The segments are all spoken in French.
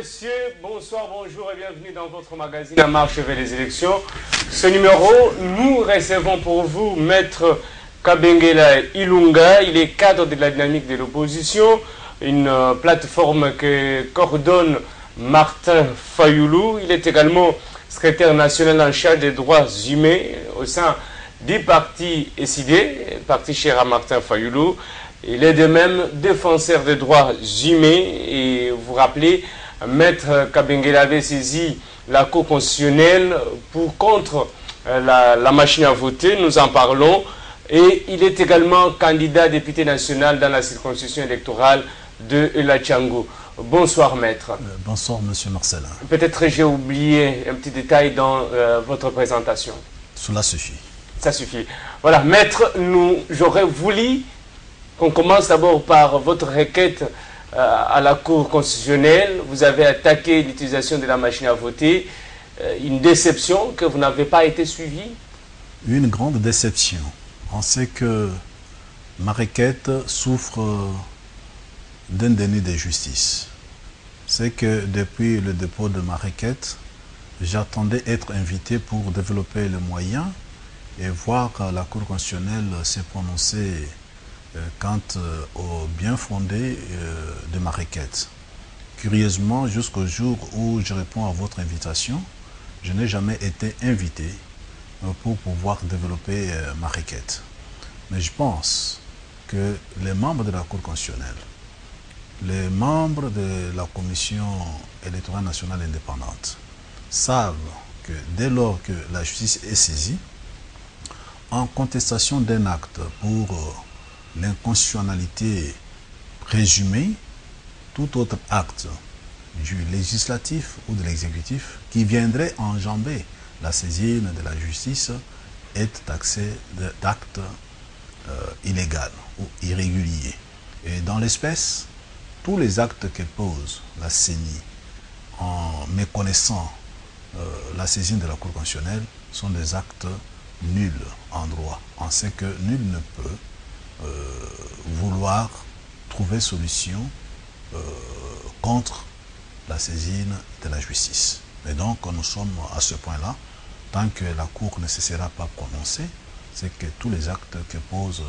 messieurs, bonsoir, bonjour et bienvenue dans votre magazine La Marche vers les élections. Ce numéro, nous recevons pour vous Maître Kabengela Ilunga. Il est cadre de la dynamique de l'opposition, une plateforme que coordonne Martin Fayoulou. Il est également secrétaire national en charge des droits humains au sein du parti SID, parti cher à Martin Fayoulou. Il est de même défenseur des droits humains et vous rappelez, Maître Kabengela avait saisi la Cour constitutionnelle contre la machine à voter, nous en parlons, et il est également candidat député national dans la circonscription électorale de La Tchangou. Bonsoir Maître. Bonsoir Monsieur Marcelin. Peut-être j'ai oublié un petit détail dans votre présentation. Cela suffit. Ça suffit. Voilà, Maître, j'aurais voulu qu'on commence d'abord par votre requête à la Cour constitutionnelle. Vous avez attaqué l'utilisation de la machine à voter. Une déception que vous n'avez pas été suivi? Une grande déception. On sait que ma requête souffre d'un déni de justice. C'est que depuis le dépôt de ma requête, j'attendais être invité pour développer le moyen et voir la Cour constitutionnelle se prononcer quant au bien fondé de ma requête. Curieusement, jusqu'au jour où je réponds à votre invitation, je n'ai jamais été invité pour pouvoir développer ma requête. Mais je pense que les membres de la Cour constitutionnelle, les membres de la Commission électorale nationale indépendante savent que dès lors que la justice est saisie, en contestation d'un acte pour l'inconstitutionnalité présumée, tout autre acte du législatif ou de l'exécutif qui viendrait enjamber la saisine de la justice est taxé d'acte illégal ou irrégulier. Et dans l'espèce, tous les actes que pose la CENI en méconnaissant la saisine de la Cour constitutionnelle sont des actes nuls en droit. On sait que nul ne peut vouloir trouver solution contre la saisine de la justice. Et donc nous sommes à ce point-là, tant que la Cour ne se sera pas prononcée, c'est que tous les actes que pose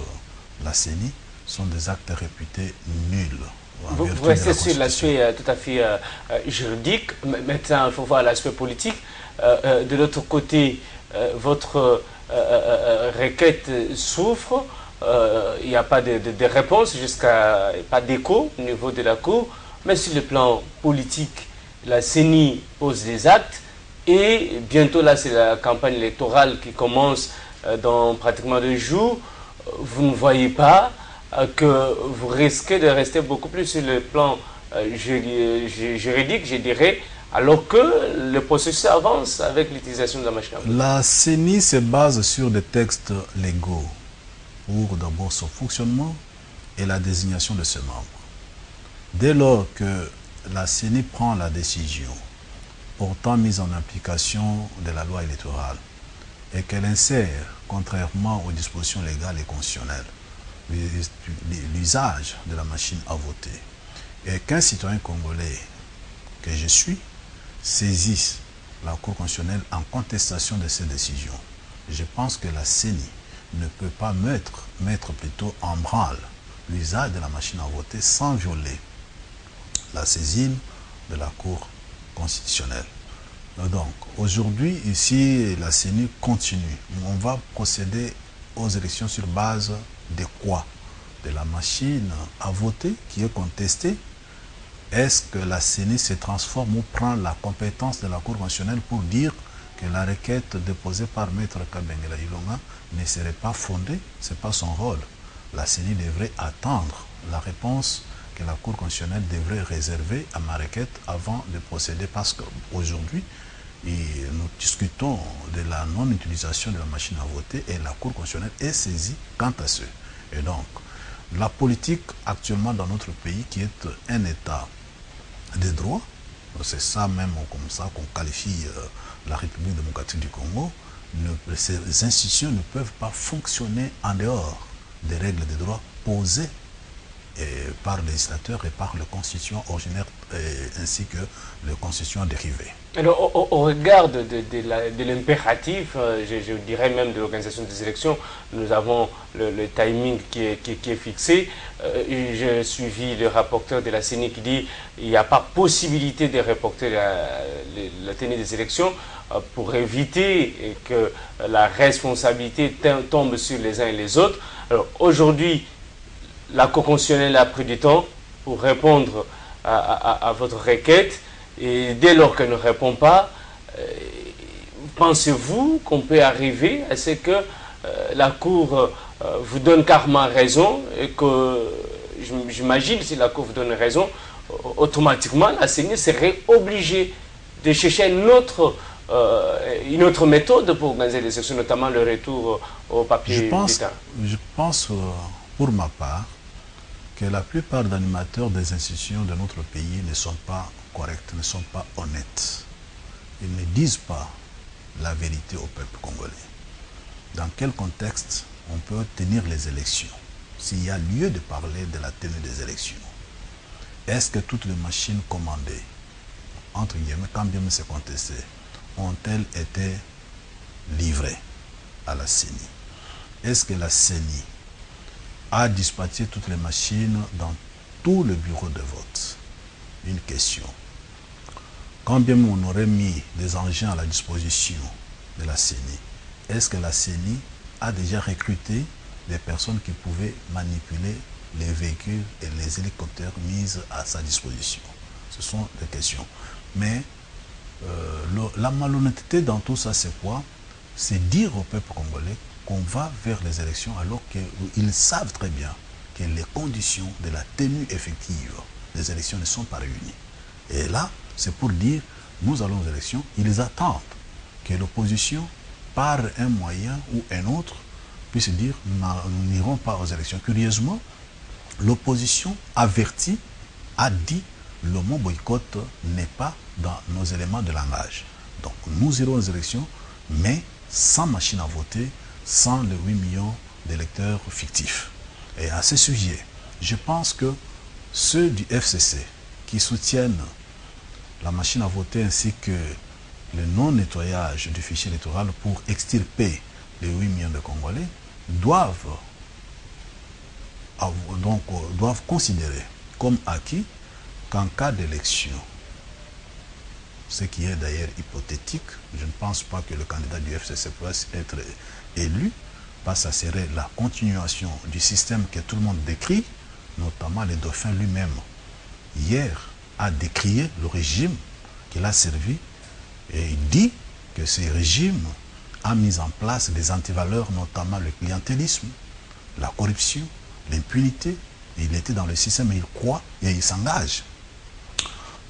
la CENI sont des actes réputés nuls. Vous restez sur l'aspect tout à fait juridique, maintenant il faut voir l'aspect politique. De l'autre côté, votre requête souffre. Il n'y a pas de réponse, pas d'écho au niveau de la Cour, mais sur le plan politique, la CENI pose des actes et bientôt là c'est la campagne électorale qui commence dans pratiquement 2 jours. Vous ne voyez pas que vous risquez de rester beaucoup plus sur le plan juridique, je dirais, alors que le processus avance avec l'utilisation de la machine à voter. La CENI se base sur des textes légaux pour d'abord son fonctionnement et la désignation de ses membres. Dès lors que la CENI prend la décision portant mise en application de la loi électorale et qu'elle insère, contrairement aux dispositions légales et constitutionnelles, l'usage de la machine à voter, et qu'un citoyen congolais que je suis saisisse la Cour constitutionnelle en contestation de ces décisions, je pense que la CENI ne peut pas mettre plutôt en branle l'usage de la machine à voter sans violer la saisine de la Cour constitutionnelle. Donc, aujourd'hui, ici, la CENI continue. On va procéder aux élections sur base de quoi? De la machine à voter qui est contestée. Est-ce que la CENI se transforme ou prend la compétence de la Cour constitutionnelle pour dire que la requête déposée par Maître Kabengela Ilunga ne serait pas fondée? Ce n'est pas son rôle. La CENI devrait attendre la réponse que la Cour constitutionnelle devrait réserver à ma requête avant de procéder, parce qu'aujourd'hui, nous discutons de la non-utilisation de la machine à voter et la Cour constitutionnelle est saisie quant à ce. Et donc, la politique actuellement dans notre pays, qui est un État de droit, c'est ça même comme ça qu'on qualifie la République démocratique du Congo, ces institutions ne peuvent pas fonctionner en dehors des règles de droit posées par le législateur et par le constituant ainsi que les constitutions dérivées. Alors, au regard de l'impératif, je dirais même de l'organisation des élections, nous avons le timing qui est fixé. J'ai suivi le rapporteur de la CENI qui dit qu'il n'y a pas possibilité de reporter la tenue des élections pour éviter que la responsabilité tombe sur les uns et les autres. Alors, aujourd'hui, la Cour constitutionnelle a pris du temps pour répondre à votre requête. Et dès lors qu'elle ne répond pas, pensez-vous qu'on peut arriver à ce que la Cour vous donne carrément raison et que, j'imagine, si la Cour vous donne raison, automatiquement la CENI serait obligée de chercher une autre méthode pour organiser les élections, notamment le retour au papier d'État? Je pense, pour ma part, que la plupart des animateurs des institutions de notre pays ne sont pas corrects, ne sont pas honnêtes. Ils ne disent pas la vérité au peuple congolais. Dans quel contexte on peut tenir les élections? S'il y a lieu de parler de la tenue des élections, est-ce que toutes les machines commandées, entre guillemets, quand bien c'est contesté, ont-elles été livrées à la CENI? Est-ce que la CENI a dispatché toutes les machines dans tout le bureau de vote? Une question. Quand bien on aurait mis des engins à la disposition de la CENI, est-ce que la CENI a déjà recruté des personnes qui pouvaient manipuler les véhicules et les hélicoptères mis à sa disposition? Ce sont des questions. Mais la malhonnêteté dans tout ça, c'est quoi? C'est dire au peuple congolais qu'on va vers les élections alors qu'ils savent très bien que les conditions de la tenue effective des élections ne sont pas réunies. Et là, c'est pour dire, nous allons aux élections, ils attendent que l'opposition, par un moyen ou un autre, puisse dire, nous n'irons pas aux élections. Curieusement, l'opposition avertie a dit, le mot boycott n'est pas dans nos éléments de langage. Donc, nous irons aux élections, mais sans machine à voter, sans les 8 millions d'électeurs fictifs. Et à ce sujet, je pense que ceux du FCC qui soutiennent la machine à voter ainsi que le non-nettoyage du fichier électoral pour extirper les 8 millions de Congolais doivent considérer comme acquis qu'en cas d'élection, ce qui est d'ailleurs hypothétique, je ne pense pas que le candidat du FCC puisse être élu, parce que ça serait la continuation du système que tout le monde décrit, notamment le dauphin lui-même, hier, a décrié le régime qu'il a servi et il dit que ce régime a mis en place des antivaleurs, notamment le clientélisme, la corruption, l'impunité. Il était dans le système et il croit et il s'engage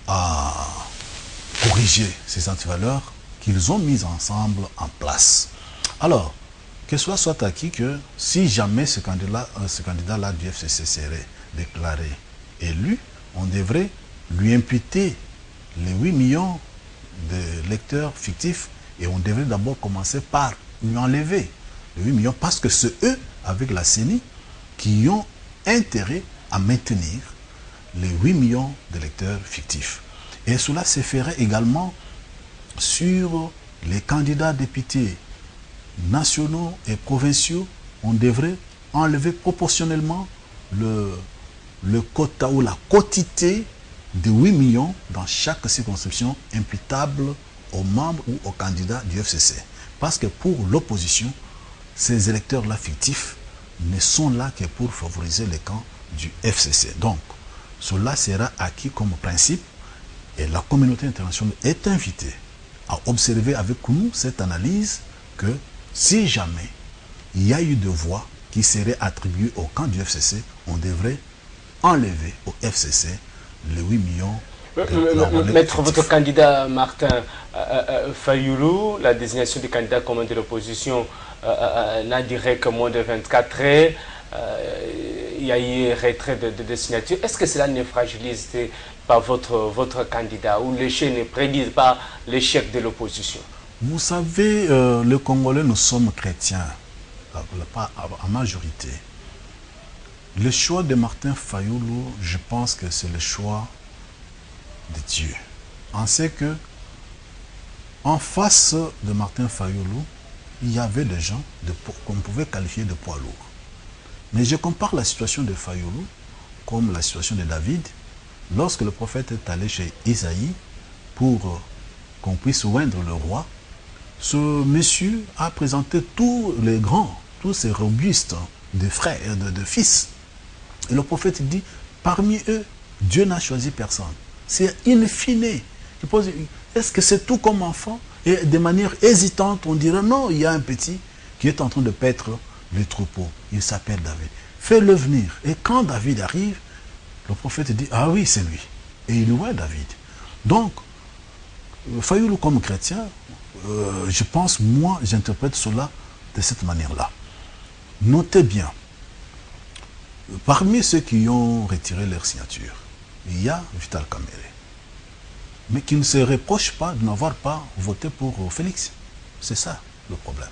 à corriger ces antivaleurs qu'ils ont mises ensemble en place. Alors, que cela soit acquis que si jamais ce candidat-là du FCC serait déclaré élu, on devrait lui imputer les 8 millions de lecteurs fictifs et on devrait d'abord commencer par lui enlever les 8 millions parce que c'est eux, avec la CENI, qui ont intérêt à maintenir les 8 millions de lecteurs fictifs. Et cela se ferait également sur les candidats députés nationaux et provinciaux. On devrait enlever proportionnellement le quota ou la quotité de 8 millions dans chaque circonscription imputable aux membres ou aux candidats du FCC. Parce que pour l'opposition, ces électeurs-là fictifs ne sont là que pour favoriser les camps du FCC. Donc, cela sera acquis comme principe et la communauté internationale est invitée à observer avec nous cette analyse que si jamais il y a eu de voix qui seraient attribuées au camp du FCC, on devrait enlever au FCC les 8 millions. Maître, votre candidat Martin Fayoulou, la désignation du candidat commun de l'opposition n'a duré que moins de 24 heures. Il y a eu retrait de signatures. Est-ce que cela ne fragilise pas votre candidat ou l'échec ne prédit pas l'échec de l'opposition? Vous savez, les Congolais, nous sommes chrétiens, en majorité. Le choix de Martin Fayoulou, je pense que c'est le choix de Dieu. On sait que en face de Martin Fayulu, il y avait des gens qu'on pouvait qualifier de poids lourds. Mais je compare la situation de Fayulu comme la situation de David, lorsque le prophète est allé chez Isaïe pour qu'on puisse oindre le roi. Ce monsieur a présenté tous les grands, tous ces robustes de frères, de fils. Et le prophète dit, parmi eux, Dieu n'a choisi personne. C'est in fine. Est-ce que c'est tout comme enfant? Et de manière hésitante, on dirait, non, il y a un petit qui est en train de paître les troupeaux. Il s'appelle David. Fais-le venir. Et quand David arrive, le prophète dit, ah oui, c'est lui. Et il voit David. Donc, Fayulu comme chrétien, je pense, moi, j'interprète cela de cette manière-là. Notez bien, parmi ceux qui ont retiré leur signature, il y a Vital Kamerhe, mais qui ne se reproche pas de n'avoir pas voté pour Félix. C'est ça le problème.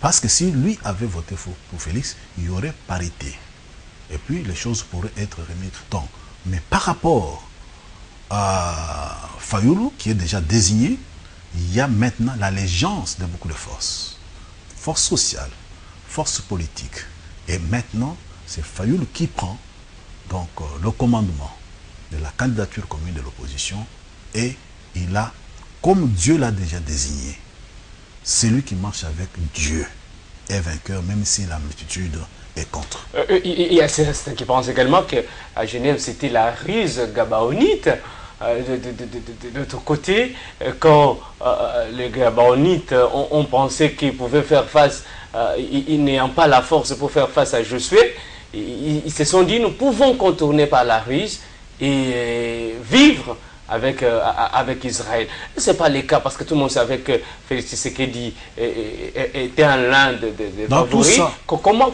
Parce que si lui avait voté pour Félix, il y aurait parité. Et puis les choses pourraient être remises. Donc, mais par rapport à Fayulu, qui est déjà désigné, il y a maintenant l'allégeance de beaucoup de forces. Force sociale, force politique. Et maintenant, c'est Fayulu qui prend donc le commandement de la candidature commune de l'opposition. Et il a, comme Dieu l'a déjà désigné, celui qui marche avec Dieu est vainqueur, même si la multitude est contre. Il y a certains qui pensent également qu'à Genève, c'était la ruse gabaonite. De l'autre côté, quand les Gabaonites ont pensé qu'ils pouvaient faire face, ils n'ayant pas la force pour faire face à Josué, ils se sont dit, nous pouvons contourner par la ruse et vivre avec Israël. Ce n'est pas le cas, parce que tout le monde savait que Félix Tshisekedi était un l'un des favoris. Comment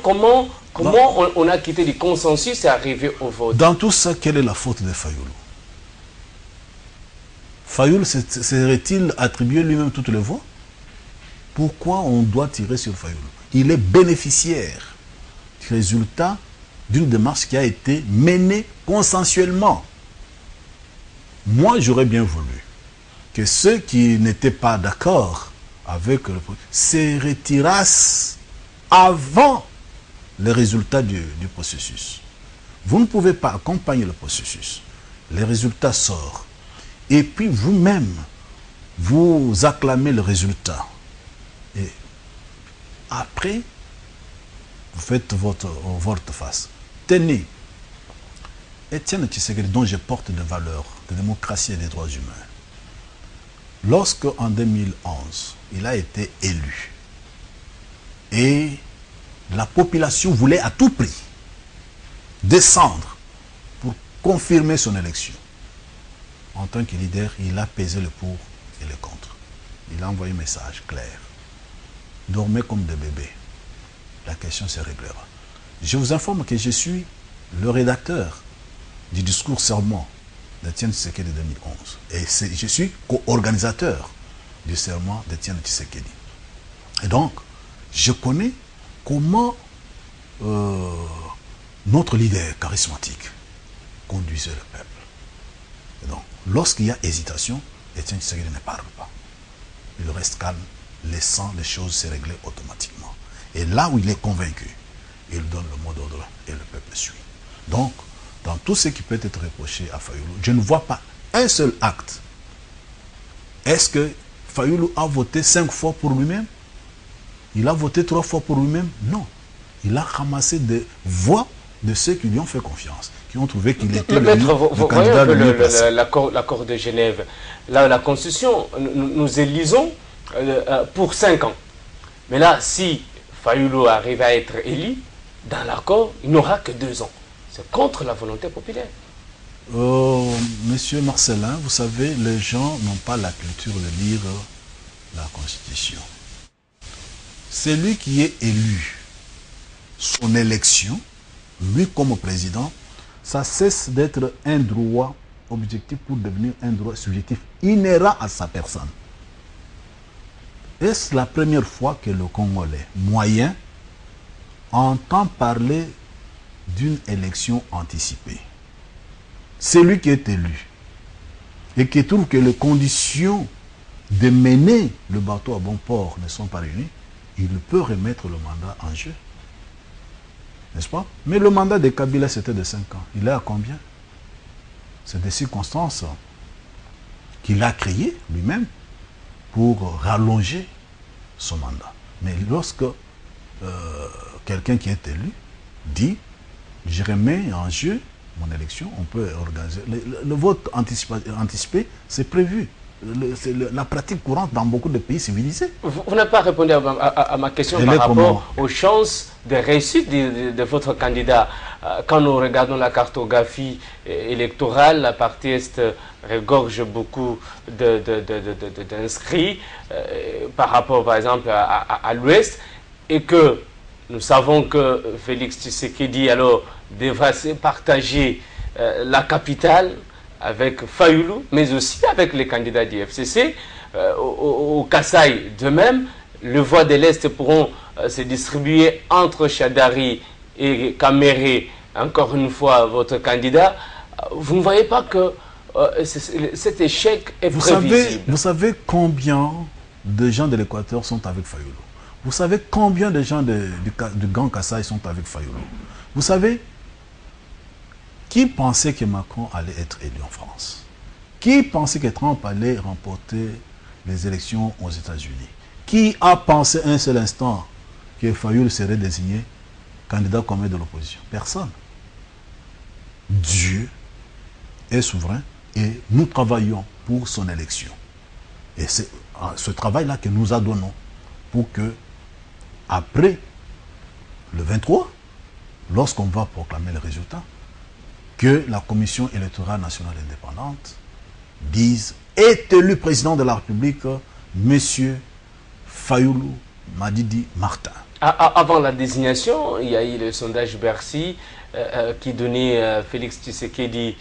on a quitté le consensus et arrivé au vote? Dans tout ça, quelle est la faute de Fayulu? Fayulu serait-il attribué lui-même toutes les voix? Pourquoi on doit tirer sur Fayulu? Il est bénéficiaire du résultat d'une démarche qui a été menée consensuellement. Moi, j'aurais bien voulu que ceux qui n'étaient pas d'accord avec le se retirassent avant le résultat du processus. Vous ne pouvez pas accompagner le processus. Les résultats sortent. Et puis vous-même, vous acclamez le résultat. Et après, vous faites votre face. Tenez, Étienne Tshisekedi, dont je porte des valeurs de démocratie et des droits humains, lorsque en 2011, il a été élu, et la population voulait à tout prix descendre pour confirmer son élection. En tant que leader, il a pesé le pour et le contre. Il a envoyé un message clair. Dormez comme des bébés. La question se réglera. Je vous informe que je suis le rédacteur du discours serment d'Étienne Tshisekedi de 2011. Et je suis co-organisateur du serment d'Étienne Tshisekedi. Et donc, je connais comment notre leader charismatique conduisait le peuple. Et donc, lorsqu'il y a hésitation, Étienne Tshisekedi ne parle pas. Il reste calme, laissant les choses se régler automatiquement. Et là où il est convaincu, il donne le mot d'ordre et le peuple suit. Donc, dans tout ce qui peut être reproché à Fayulu, je ne vois pas un seul acte. Est-ce que Fayulu a voté 5 fois pour lui-même? Il a voté 3 fois pour lui-même? Non. Il a ramassé des voix de ceux qui lui ont fait confiance, qui ont trouvé qu'il était le candidat le mieux placé. L'accord de Genève, là, la Constitution, nous élisons pour 5 ans. Mais là, si Fayulu arrive à être élu, dans l'accord, il n'aura que 2 ans. C'est contre la volonté populaire. Monsieur Marcelin, vous savez, les gens n'ont pas la culture de lire la Constitution. Celui qui est élu, son élection, lui comme président, ça cesse d'être un droit objectif pour devenir un droit subjectif inhérent à sa personne. Est-ce la première fois que le Congolais moyen entend parler d'une élection anticipée? Celui qui est élu et qui trouve que les conditions de mener le bateau à bon port ne sont pas réunies, il peut remettre le mandat en jeu. N'est-ce pas? Mais le mandat de Kabila, c'était de 5 ans. Il est à combien? C'est des circonstances qu'il a créées lui-même pour rallonger son mandat. Mais lorsque quelqu'un qui est élu dit « je remets en jeu mon élection », on peut organiser. Le vote anticipé, c'est prévu. C'est la pratique courante dans beaucoup de pays civilisés. Vous n'avez pas répondu à ma question par rapport aux chances de réussite de votre candidat. Quand nous regardons la cartographie électorale, la partie Est regorge beaucoup d'inscrits par rapport, par exemple, à l'Ouest, et que nous savons que Félix Tshisekedi alors devra partager la capitale avec Fayoulou, mais aussi avec les candidats du FCC. Au Kasaï, de même, les voix de l'Est pourront se distribuer entre Chadari et Kaméré. Encore une fois, votre candidat. Vous ne voyez pas que cet échec est prévisible? Vous savez combien de gens de l'Équateur sont avec Fayoulou? Vous savez combien de gens du Grand Kasaï sont avec Fayoulou? Vous savez, qui pensait que Macron allait être élu en France? Qui pensait que Trump allait remporter les élections aux États-Unis? Qui a pensé un seul instant que Fayoulou serait désigné candidat commun de l'opposition? Personne. Dieu est souverain et nous travaillons pour son élection. Et c'est ce travail-là que nous adonnons pour que, après le 23, lorsqu'on va proclamer le résultat, que la Commission électorale nationale indépendante dise « est élu président de la République, Monsieur Fayoulou Madidi Martin ». Avant la désignation, il y a eu le sondage Bercy qui donnait Félix Tshisekedi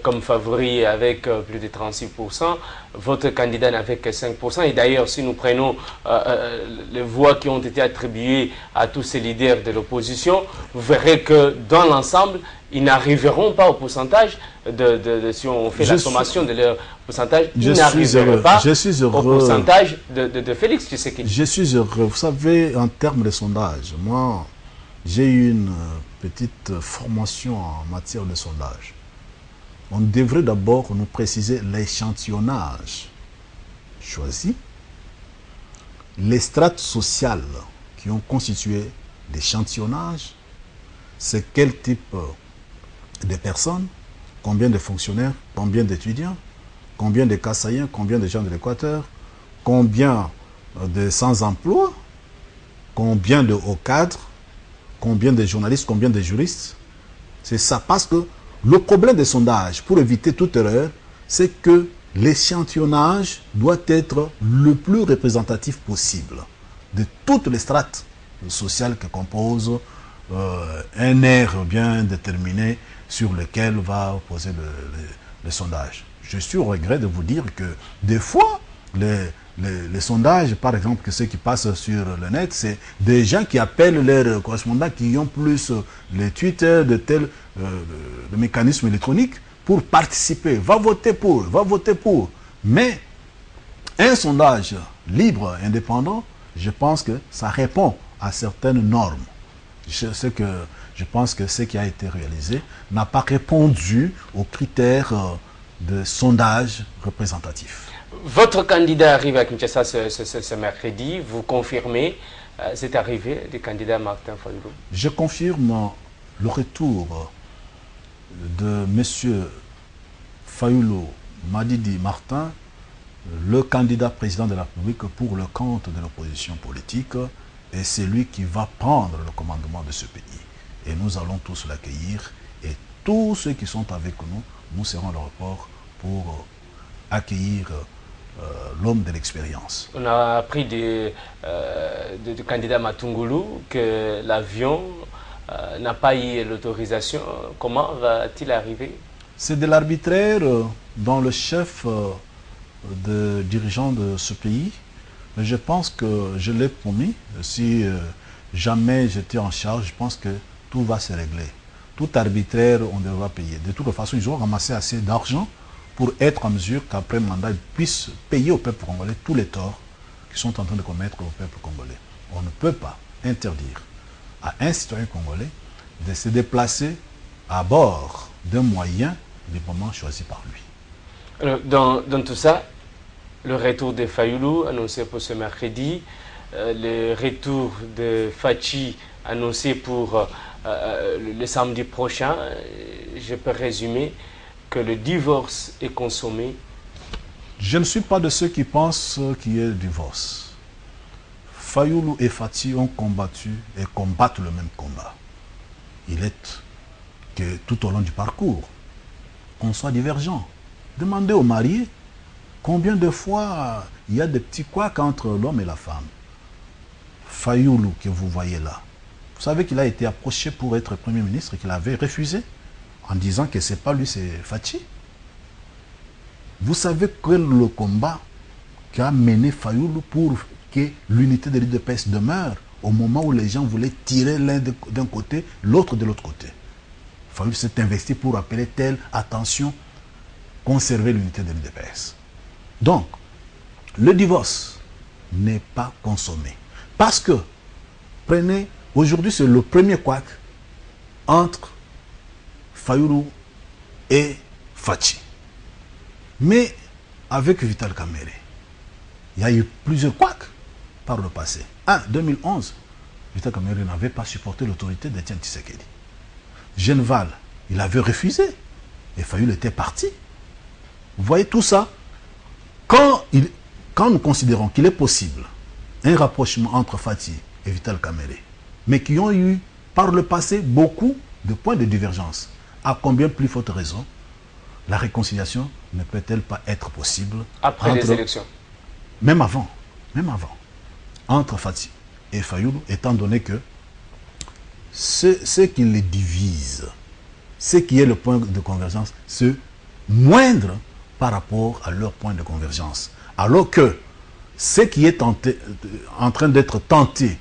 comme favori avec plus de 36%. Votre candidat n'avait que 5%. Et d'ailleurs, si nous prenons les voix qui ont été attribuées à tous ces leaders de l'opposition, vous verrez que dans l'ensemble, ils n'arriveront pas au pourcentage, si on fait la sommation de leur pourcentage, ils n'arriveront pas au pourcentage de Félix Tshisekedi. Je suis heureux. Vous savez, en termes de sondage, moi, j'ai eu une petite formation en matière de sondage. On devrait d'abord nous préciser l'échantillonnage choisi, les strates sociales qui ont constitué l'échantillonnage, c'est quel type de personnes, combien de fonctionnaires, combien d'étudiants, combien de Kassaïens, combien de gens de l'Équateur, combien de sans-emploi, combien de hauts cadres, combien de journalistes, combien de juristes. C'est ça, parce que le problème des sondages, pour éviter toute erreur, c'est que l'échantillonnage doit être le plus représentatif possible de toutes les strates sociales que compose un aire bien déterminé sur lequel va poser le sondage. Je suis au regret de vous dire que des fois, les sondages, par exemple, que ceux qui passent sur le net, c'est des gens qui appellent leurs correspondants qui ont plus les Twitter de tel le mécanisme électronique pour participer. Va voter pour, va voter pour. Mais un sondage libre, indépendant, je pense que ça répond à certaines normes. Je pense que ce qui a été réalisé n'a pas répondu aux critères de sondage représentatif. Votre candidat arrive à Kinshasa ce mercredi. Vous confirmez cette arrivée du candidat Martin Fayoulou? Je confirme le retour de M. Fayoulou Madidi Martin, le candidat président de la République pour le compte de l'opposition politique, et c'est lui qui va prendre le commandement de ce pays. Et nous allons tous l'accueillir, et tous ceux qui sont avec nous, nous serons à l'aéroport pour accueillir l'homme de l'expérience. On a appris du candidat Matungulu que l'avion n'a pas eu l'autorisation. Comment va-t-il arriver? C'est de l'arbitraire dont le chef dirigeant de ce pays, je pense que je l'ai promis, si jamais j'étais en charge, je pense que tout va se régler. Tout arbitraire, on devra payer. De toute façon, ils ont ramassé assez d'argent pour être en mesure qu'après le mandat, il puisse payer au peuple congolais tous les torts qu'ils sont en train de commettre au peuple congolais. On ne peut pas interdire à un citoyen congolais de se déplacer à bord d'un moyen librement choisi par lui. Alors, dans tout ça, le retour de Fayulu annoncé pour ce mercredi, le retour de Fachi annoncé pour le samedi prochain, je peux résumer que le divorce est consommé. Je ne suis pas de ceux qui pensent qu'il y ait le divorce. Fayulu et Fachi ont combattu et combattent le même combat. Il est que tout au long du parcours, on soit divergent. Demandez aux mariés combien de fois il y a des petits couacs entre l'homme et la femme. Fayulu, que vous voyez là, vous savez qu'il a été approché pour être Premier ministre et qu'il avait refusé en disant que ce n'est pas lui, c'est Fachi. Vous savez que le combat qu'a mené Fayulu pour que l'unité de l'UDPS demeure au moment où les gens voulaient tirer l'un d'un côté, l'autre de l'autre côté. Fayulu s'est investi pour appeler tel, attention, conserver l'unité de l'UDPS. Donc, le divorce n'est pas consommé. Parce que, prenez, aujourd'hui c'est le premier couac entre Fayulu et Fachi. Mais avec Vital Kamerhe, il y a eu plusieurs couacs par le passé. En 2011, Vital Kamerhe n'avait pas supporté l'autorité d'Étienne Tshisekedi. Genval, il avait refusé. Et Fayulu était parti. Vous voyez tout ça. Quand nous considérons qu'il est possible un rapprochement entre Fachi et Vital Kamerhe, mais qui ont eu par le passé beaucoup de points de divergence, à combien plus forte raison la réconciliation ne peut-elle pas être possible après les élections? Même avant, entre Fachi et Fayulu, étant donné que ce qui les divise, ce qui est le point de convergence, c'est moindre par rapport à leur point de convergence. Alors que ce qui est en train d'être tenté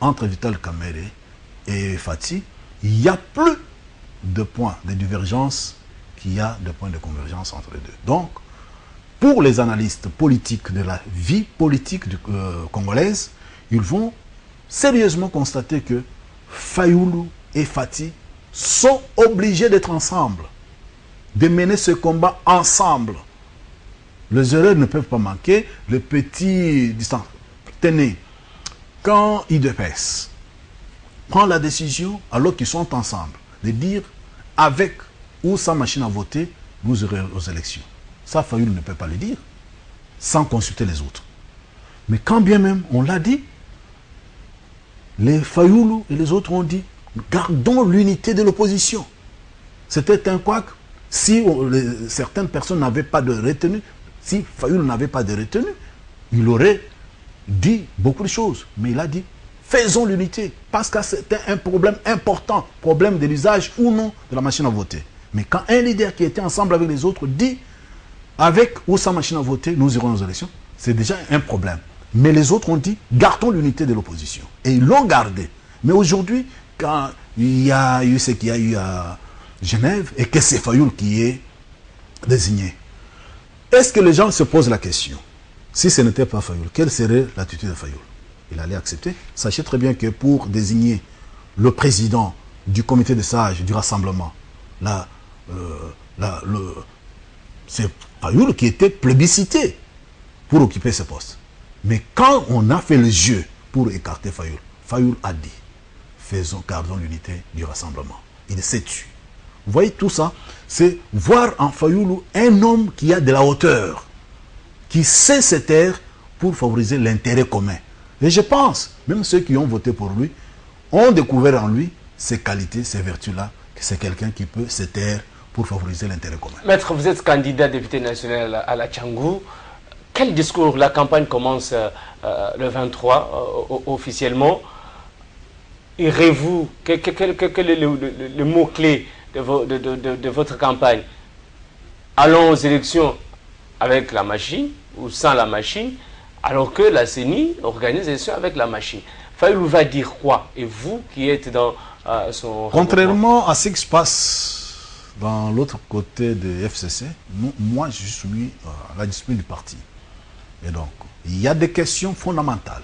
entre Vital Kamerhe et Fachi, il y a plus de points de divergence qu'il y a de points de convergence entre les deux. Donc, pour les analystes politiques de la vie politique congolaise, ils vont sérieusement constater que Fayulu et Fachi sont obligés d'être ensemble, de mener ce combat ensemble. Les erreurs ne peuvent pas manquer. Le petit distance. Tenez, quand UDPS prend la décision, alors qu'ils sont ensemble, de dire avec ou sans machine à voter, vous irez aux élections. Ça, Fayulu ne peut pas le dire sans consulter les autres. Mais quand bien même, on l'a dit, les Fayulu et les autres ont dit, gardons l'unité de l'opposition. C'était un couac. Si certaines personnes n'avaient pas de retenue, si Fayulu n'avait pas de retenue, il aurait dit beaucoup de choses. Mais il a dit, faisons l'unité. Parce que c'était un problème important, problème de l'usage ou non de la machine à voter. Mais quand un leader qui était ensemble avec les autres dit, avec ou sans machine à voter, nous irons aux élections, c'est déjà un problème. Mais les autres ont dit, gardons l'unité de l'opposition. Et ils l'ont gardé. Mais aujourd'hui, quand il y a eu ce qu'il y a eu à Genève, et que c'est Fayulu qui est désigné, est-ce que les gens se posent la question, si ce n'était pas Fayulu, quelle serait l'attitude de Fayulu? Il allait accepter. Sachez très bien que pour désigner le président du comité de sages du rassemblement, c'est Fayulu qui était plébiscité pour occuper ce poste. Mais quand on a fait le jeu pour écarter Fayulu, Fayulu a dit, gardons l'unité du rassemblement. Il s'est tué. Vous voyez tout ça, c'est voir en Fayulu un homme qui a de la hauteur, qui sait se taire pour favoriser l'intérêt commun. Et je pense, même ceux qui ont voté pour lui, ont découvert en lui ces qualités, ces vertus-là, que c'est quelqu'un qui peut se taire pour favoriser l'intérêt commun. Maître, vous êtes candidat député national à la Tchangou. Quel discours? La campagne commence le 23 officiellement. Irez-vous, quel est le mot-clé de votre campagne? Allons aux élections avec la machine ou sans la machine, alors que la CENI organise les élections avec la machine. Fayulu va dire quoi? Et vous qui êtes dans son... Contrairement à ce qui se passe dans l'autre côté de FCC, moi, je suis soumis à la discipline du parti. Et donc, il y a des questions fondamentales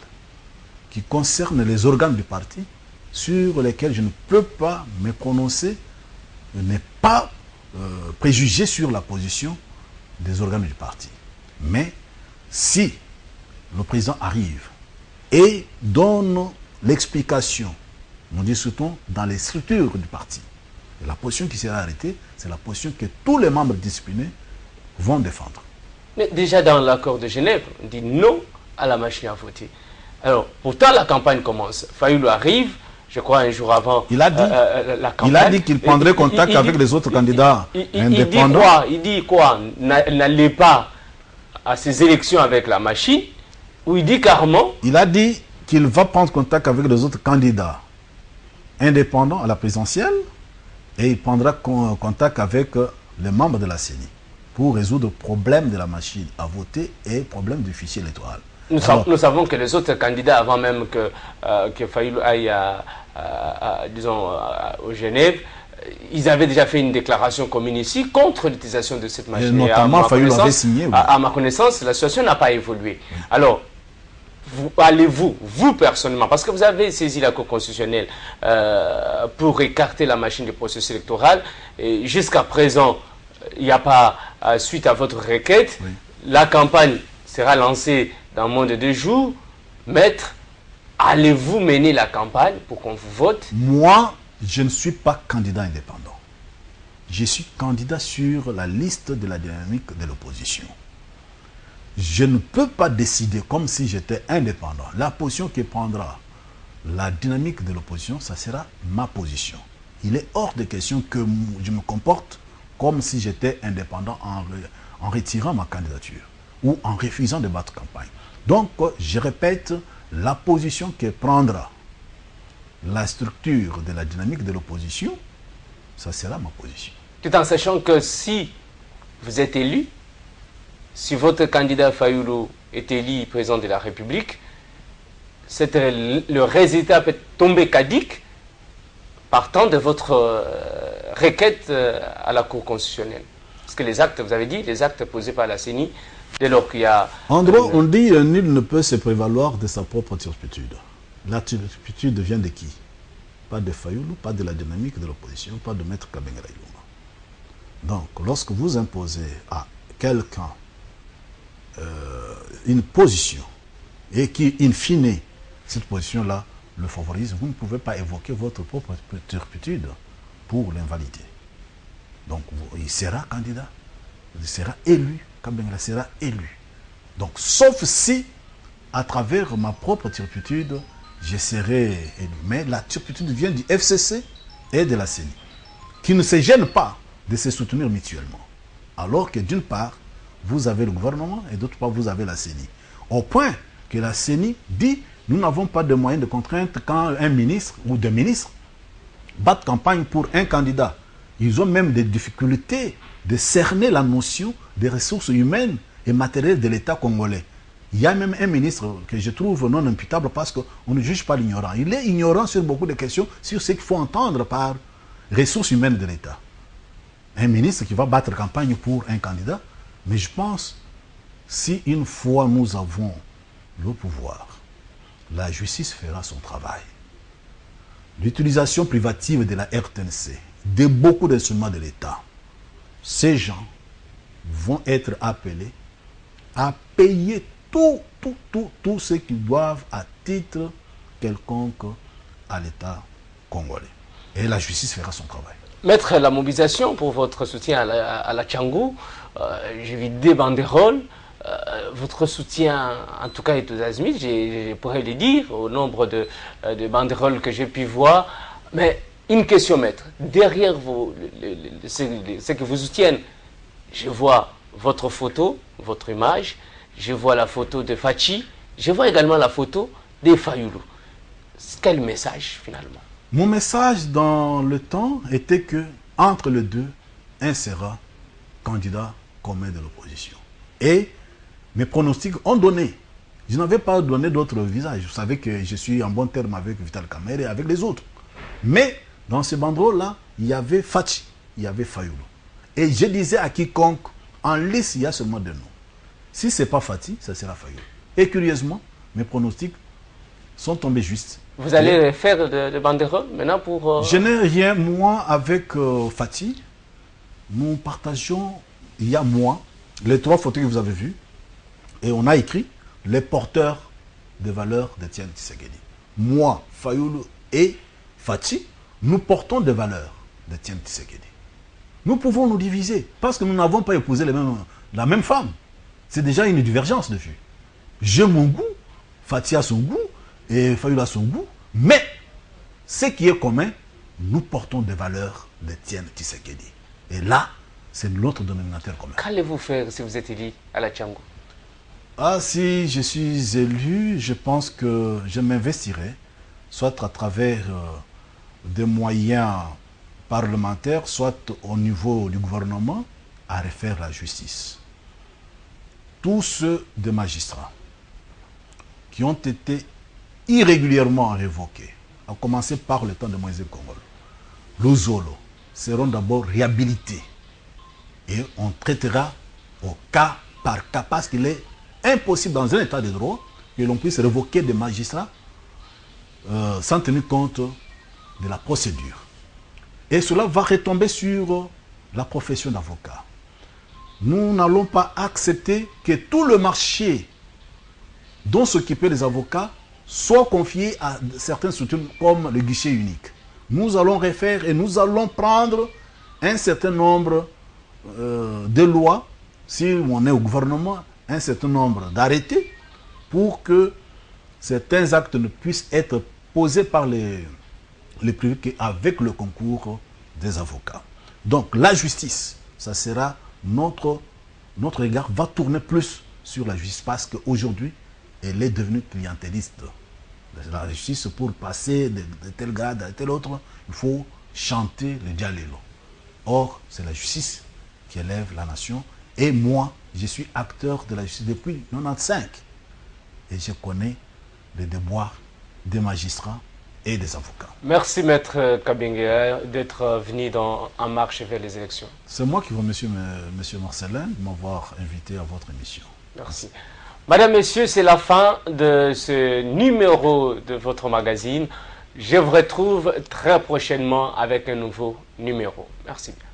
qui concernent les organes du parti sur lesquelles je ne peux pas me prononcer, ne pas préjuger sur la position des organes du parti. Mais si le président arrive et donne l'explication, nous discutons dans les structures du parti. Et la position qui sera arrêtée, c'est la position que tous les membres disciplinés vont défendre. Mais déjà dans l'accord de Genève, on dit non à la machine à voter. Alors, pourtant, la campagne commence. Fayoulou arrive, je crois, un jour avant la campagne. Il a dit qu'il prendrait contact avec les autres candidats indépendants. Il dit quoi? N'allez pas à ces élections avec la machine, ou il dit carrément... Il a dit qu'il va prendre contact avec les autres candidats indépendants à la présidentielle et il prendra contact avec les membres de la CENI pour résoudre le problème de la machine à voter et le problème du fichier électoral. Nous savons que les autres candidats, avant même que Fayoulou aille disons, au Genève, ils avaient déjà fait une déclaration commune ici contre l'utilisation de cette machine. Et notamment, Fayoulou avait signé. Oui. À ma connaissance, la situation n'a pas évolué. Oui. Alors, allez-vous, vous personnellement, parce que vous avez saisi la Cour constitutionnelle pour écarter la machine du processus électoral, et jusqu'à présent, il n'y a pas, suite à votre requête, oui. La campagne sera lancée dans moins de 2 jours. Maître, allez-vous mener la campagne pour qu'on vous vote? Moi, je ne suis pas candidat indépendant. Je suis candidat sur la liste de la dynamique de l'opposition. Je ne peux pas décider comme si j'étais indépendant. La position que prendra la dynamique de l'opposition, ça sera ma position. Il est hors de question que je me comporte comme si j'étais indépendant en retirant ma candidature ou en refusant de battre campagne. Donc, je répète, la position que prendra la structure de la dynamique de l'opposition, ça sera ma position. Tout en sachant que si vous êtes élu, si votre candidat Fayoulou est élu président de la République, le résultat peut tomber caduc partant de votre requête à la Cour constitutionnelle. Parce que les actes, vous avez dit, les actes posés par la CENI, dès lors qu'il y a... En gros, on dit nul ne peut se prévaloir de sa propre turpitude. La turpitude vient de qui? Pas de Fayoulou, pas de la dynamique de l'opposition, pas de Maître Kabengele Ilouma. Donc, lorsque vous imposez à quelqu'un une position et qui, in fine, cette position-là le favorise, vous ne pouvez pas évoquer votre propre turpitude pour l'invalider. Donc, il sera candidat, il sera élu, Kabengele sera élu. Donc, sauf si, à travers ma propre turpitude, je serai élu. Mais la turpitude vient du FCC et de la CENI, qui ne se gênent pas de se soutenir mutuellement. Alors que d'une part, vous avez le gouvernement et d'autre part, vous avez la CENI. Au point que la CENI dit, nous n'avons pas de moyens de contrainte quand un ministre ou des ministres battent campagne pour un candidat. Ils ont même des difficultés de cerner la notion des ressources humaines et matérielles de l'État congolais. Il y a même un ministre que je trouve non imputable parce qu'on ne juge pas l'ignorant. Il est ignorant sur beaucoup de questions, sur ce qu'il faut entendre par ressources humaines de l'État. Un ministre qui va battre campagne pour un candidat, mais je pense, si une fois nous avons le pouvoir, la justice fera son travail. L'utilisation privative de la RTNC, de beaucoup d'instruments de l'État, ces gens vont être appelés à payer tout ce qu'ils doivent à titre quelconque à l'État congolais. Et la justice fera son travail. Maître, la mobilisation pour votre soutien à la Tchangou, j'ai vu des banderoles. Votre soutien, en tout cas, est aux azimuts, je pourrais le dire, au nombre de banderoles que j'ai pu voir. Mais une question, maître. Derrière ceux qui vous soutiennent, je vois votre photo, votre image, je vois la photo de Fachi, je vois également la photo de Fayoulou. Quel message, finalement? Mon message dans le temps était que, entre les deux, un sera candidat commun de l'opposition. Et mes pronostics ont donné. Je n'avais pas donné d'autres visages. Vous savez que je suis en bon terme avec Vital Kamerhe et avec les autres. Mais dans ce banderole-là, il y avait Fachi. il y avait Fayoulou. Et je disais à quiconque, en liste, il y a seulement deux noms. Si ce n'est pas Fati, ça sera Fayoulou. Et curieusement, mes pronostics sont tombés justes. Vous allez faire de banderoles maintenant pour... Je n'ai rien, moi, avec Fati. Nous partageons, il y a moi, les trois photos que vous avez vues, et on a écrit les porteurs de valeurs d'Étienne Tshisekedi. Moi, Fayoulou et Fati, nous portons des valeurs d'Étienne Tshisekedi. Nous pouvons nous diviser parce que nous n'avons pas épousé la même femme. C'est déjà une divergence de vue. J'ai mon goût, Fati a son goût et Fayoulou a son goût, mais ce qui est commun, nous portons des valeurs d'Étienne Tshisekedi. Et là, c'est notre dénominateur commun. Qu'allez-vous faire si vous êtes élu à la Tchango? Ah, si je suis élu, je pense que je m'investirai, soit à travers des moyens parlementaires, soit au niveau du gouvernement, à refaire la justice. Tous ceux des magistrats qui ont été irrégulièrement révoqués, à commencer par le temps de Moïse Kongolo, Luzolo, seront d'abord réhabilités. Et on traitera au cas par cas, parce qu'il est impossible dans un état de droit que l'on puisse révoquer des magistrats sans tenir compte de la procédure. Et cela va retomber sur la profession d'avocat. Nous n'allons pas accepter que tout le marché dont s'occupaient les avocats soit confié à certaines structures comme le guichet unique. Nous allons refaire et nous allons prendre un certain nombre de lois, si on est au gouvernement, un certain nombre d'arrêtés pour que certains actes ne puissent être posés par les privés qu'avec le concours des avocats. Donc la justice, ça sera notre regard va tourner plus sur la justice parce qu'aujourd'hui, elle est devenue clientéliste. La justice, pour passer de tel grade à tel autre, il faut chanter le dialélo. Or, c'est la justice qui élève la nation. Et moi, je suis acteur de la justice depuis 1995. Et je connais les devoirs des magistrats et des avocats. Merci, Maître Kabengela, d'être venu En Marche vers les élections. C'est moi qui vous remercie, Monsieur Marcelin, de m'avoir invité à votre émission. Merci. Madame, Messieurs, c'est la fin de ce numéro de votre magazine. Je vous retrouve très prochainement avec un nouveau numéro. Merci bien.